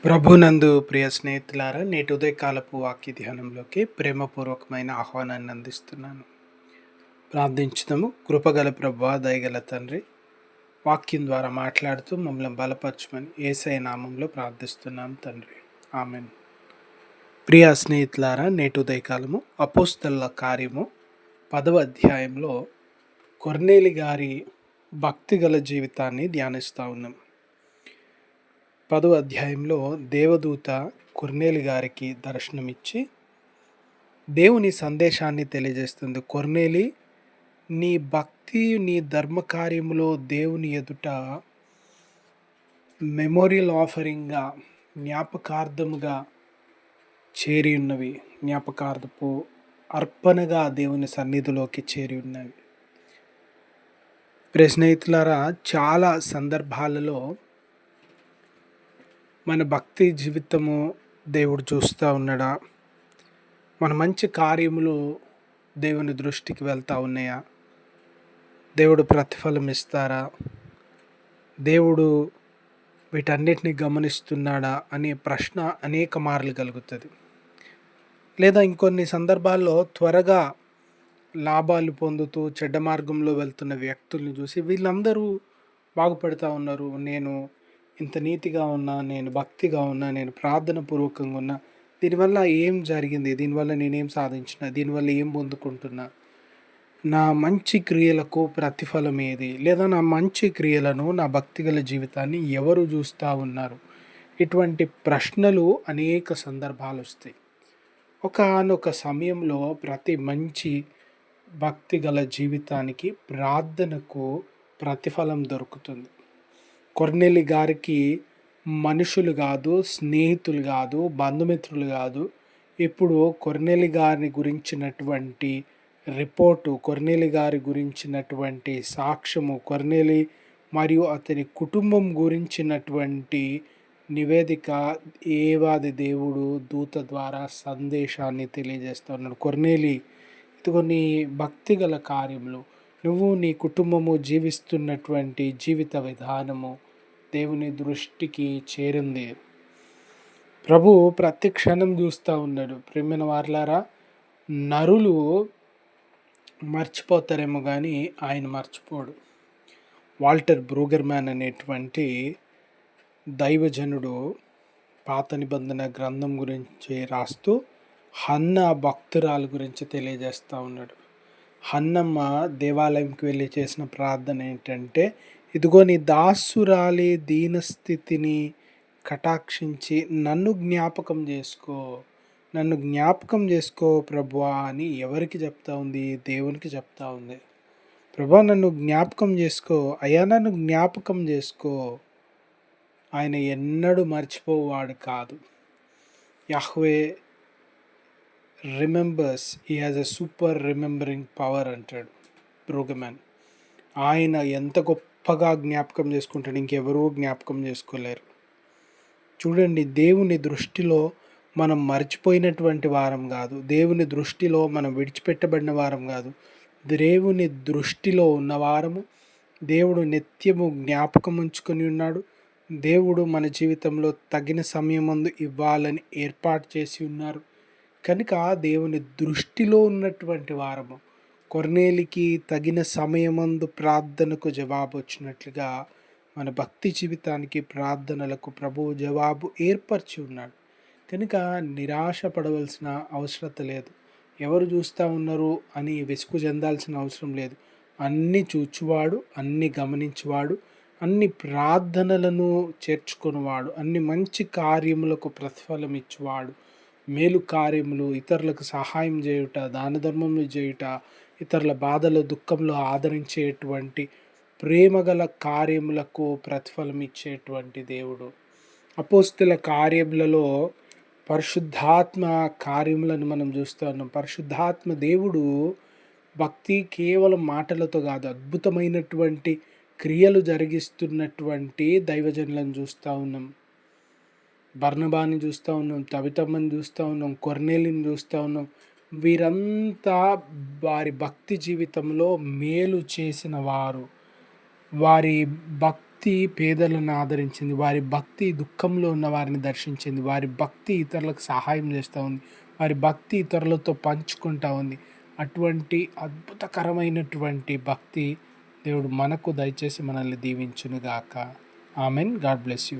ప్రభునందు ప్రియ స్నేహితులారా, నేటి ఉదయకాలపు వాక్య ధ్యానంలోకి ప్రేమపూర్వకమైన ఆహ్వానాన్ని అందిస్తున్నాను. ప్రార్థించుదాము. కృపగల ప్రభువా, దయగల తండ్రి, వాక్యం ద్వారా మాట్లాడుతూ మమ్మల్ని బలపరచమని యేసయ్య నామంలో ప్రార్థిస్తున్నాం తండ్రి. ఆమెన్. ప్రియ స్నేహితులారా, నేటి ఉదయకాలము అపోస్తలుల కార్యము 10వ అధ్యాయంలో కొర్నేలి గారి భక్తిగల జీవితాన్ని ధ్యానిస్తూ ఉన్నాం. 10వ అధ్యాయంలో దేవదూత కొర్నేలి గారికి దర్శనమిచ్చి దేవుని సందేశాన్ని తెలియజేస్తుంది. కొర్నేలి, నీ భక్తి, నీ ధర్మకార్యములో దేవుని ఎదుట మెమోరియల్ ఆఫరింగ్గా, జ్ఞాపకార్థముగా చేరి ఉన్నవి, జ్ఞాపకార్థపు అర్పణగా దేవుని సన్నిధిలోకి చేరి ఉన్నవి. ప్రియ స్నేహితులారా, చాలా సందర్భాలలో మన భక్తి జీవితము దేవుడు చూస్తూ ఉన్నాడా? మన మంచి కార్యములు దేవుని దృష్టికి వెళ్తూ ఉన్నాయా? దేవుడు ప్రతిఫలం ఇస్తారా? దేవుడు వీటన్నిటిని గమనిస్తున్నాడా అనే ప్రశ్న అనేక మార్లు కలుగుతుంది. లేదా ఇంకొన్ని సందర్భాల్లో త్వరగా లాభాలు పొందుతూ చెడ్డ మార్గంలో వెళ్తున్న వ్యక్తుల్ని చూసి వీళ్ళందరూ బాగుపడుతూ ఉన్నారు, నేను ఇంత నీతిగా ఉన్నా, నేను భక్తిగా ఉన్నా, నేను ప్రార్థన పూర్వకంగా ఉన్నా, దీనివల్ల ఏం జరిగింది, దీనివల్ల నేనేం సాధించిన, దీనివల్ల ఏం పొందుకుంటున్నా, నా మంచి క్రియలకు ప్రతిఫలం ఏది, లేదా నా మంచి క్రియలను, నా భక్తిగల జీవితాన్ని ఎవరు చూస్తూ ఉన్నారు? ఇటువంటి ప్రశ్నలు అనేక సందర్భాలు వస్తాయి. ఒకానొక సమయంలో ప్రతి మంచి భక్తిగల జీవితానికి ప్రార్థనకు ప్రతిఫలం దొరుకుతుంది. కొర్నేలి గారికి మనుషులు కాదు, స్నేహితులు కాదు, బంధుమిత్రులు కాదు, ఇప్పుడు కొర్నేలి గారిని గురించినటువంటి రిపోర్టు, కొర్నేలి గారి గురించినటువంటి సాక్ష్యము, కొర్నేలి మరియు అతని కుటుంబం గురించినటువంటి నివేదిక ఏవాది దేవుడు దూత ద్వారా సందేశాన్ని తెలియజేస్తున్నాడు. కొర్నేలి, ఇదిగో నీ భక్తిగల కార్యములు, నువ్వు నీ కుటుంబము జీవిస్తున్నటువంటి జీవిత విధానము దేవుని దృష్టికి చేరింది. ప్రభు ప్రతి క్షణం చూస్తూ ఉన్నాడు. ప్రియమైన వారలారా, నరులు మర్చిపోతారేమో కానీ ఆయన మర్చిపోడు. వాల్టర్ బ్రూగర్మ్యాన్ అనేటువంటి దైవజనుడు పాత నిబంధన గ్రంథం గురించి రాస్తూ హన్నా భక్తురాలు గురించి తెలియజేస్తూ ఉన్నాడు. హన్నమ్మ దేవాలయంకి వెళ్ళి చేసిన ప్రార్థన ఏంటంటే, ఇదిగో నీ దాసురాలి దీనస్థితిని కటాక్షించి నన్ను జ్ఞాపకం చేసుకో, నన్ను జ్ఞాపకం చేసుకో ప్రభువా అని ఎవరికి చెప్తా ఉంది? దేవునికి చెప్తా ఉంది. ప్రభువా, నన్ను జ్ఞాపకం చేసుకో అయ్యా, నన్ను జ్ఞాపకం చేసుకో. ఆయన ఎన్నడూ మర్చిపోవాడు కాదు. Yahweh remembers, he has a super remembering power అంటాడు బ్రూగర్మ్యాన్. ఆయన ఎంత గొప్పగా జ్ఞాపకం చేసుకుంటాడు, ఇంకెవరూ జ్ఞాపకం చేసుకోలేరు. చూడండి, దేవుని దృష్టిలో మనం మర్చిపోయినటువంటి వారం కాదు, దేవుని దృష్టిలో మనం విడిచిపెట్టబడిన వారం కాదు, దేవుని దృష్టిలో ఉన్నవారము. దేవుడు నిత్యము జ్ఞాపకం ఉంచుకొని ఉన్నాడు. దేవుడు మన జీవితంలో తగిన సమయమందు ఇవ్వాలని ఏర్పాటు చేసి ఉన్నారు. కనుక దేవుని దృష్టిలో ఉన్నటువంటి వారము. కొర్నేలికి తగిన సమయమందు ప్రార్థనకు జవాబు వచ్చినట్లుగా మన భక్తి జీవితానికి, ప్రార్థనలకు ప్రభువు జవాబు ఏర్పరిచి ఉన్నాడు. కనుక నిరాశ పడవలసిన అవసరం లేదు. ఎవరు చూస్తూ ఉన్నారు అని విసుగు చెందాల్సిన అవసరం లేదు. అన్నీ చూచువాడు, అన్నీ గమనించువాడు, అన్ని ప్రార్థనలను చేర్చుకునేవాడు, అన్ని మంచి కార్యములకు ప్రతిఫలం ఇచ్చేవాడు, మేలు కార్యములు, ఇతరులకు సహాయం చేయుట, దాన ధర్మములు చేయుట, ఇతరుల బాధలో దుఃఖంలో ఆదరించేటువంటి ప్రేమగల కార్యములకు ప్రతిఫలం ఇచ్చేటువంటి దేవుడు. అపోస్తుల కార్యములలో పరిశుద్ధాత్మ కార్యములను మనం చూస్తూ ఉన్నాం. పరిశుద్ధాత్మ దేవుడు భక్తి కేవలం మాటలతో కాదు, అద్భుతమైనటువంటి క్రియలు జరిగిస్తున్నటువంటి దైవజనులను చూస్తూ ఉన్నాం. బర్నబాని చూస్తూ ఉన్నాం, తబితమ్మని చూస్తూ ఉన్నాం, కొర్నేలిని చూస్తూ ఉన్నాం. వీరంతా వారి భక్తి జీవితంలో మేలు చేసిన వారు, వారి భక్తి పేదలను ఆదరించింది. వారి భక్తి దుఃఖంలో ఉన్న వారిని దర్శించింది. వారి భక్తి ఇతరులకు సహాయం చేస్తూ ఉంది. వారి భక్తి ఇతరులతో పంచుకుంటూ ఉంది. అటువంటి అద్భుతకరమైనటువంటి భక్తి దేవుడు మనకు దయచేసి మనల్ని దీవించునుగాక. ఆమెన్. God bless you.